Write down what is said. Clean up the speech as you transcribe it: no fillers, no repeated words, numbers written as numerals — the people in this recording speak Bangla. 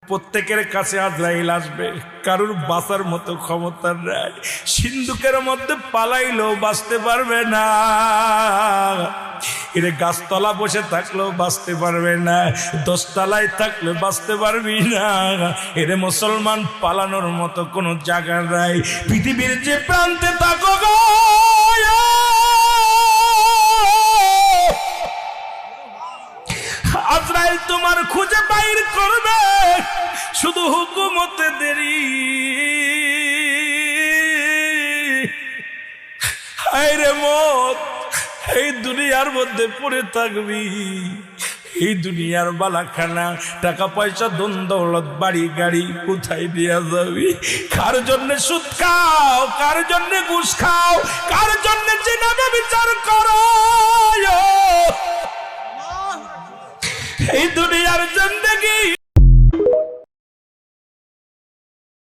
প্রত্যেকের কাছে আজরাইল আসবে, কারোর বাঁচার মতো ক্ষমতা নাই। সিন্ধুকের মধ্যে পালাইলেও বাঁচতে পারবে না, এরে গাছতলা বসে থাকলেও বাঁচতে পারবে না, 10 তলায় থাকলে বাঁচতে পারবি না। এরে মুসলমান, পালানোর মতো কোনো জায়গা নাই। পৃথিবীর যে প্রান্তে থাকো গো, আজরাইল তোমার খুঁজে বাইর করবে, শুধু হুকুমতে দেরি। হায় রে মত, এই দুনিয়ার মধ্যে পড়ে থাকবি, এই দুনিয়ার বালাখানা, টাকা পয়সা, ধন দৌলত, বাড়ি গাড়ি কোথায় দিয়া যাবি? কার জন্য সুদ খাও, কার জন্য ঘুষ খাও, কার জন্য জিনাবে বিচার করো? এই দুনিয়ার জিন্দেগি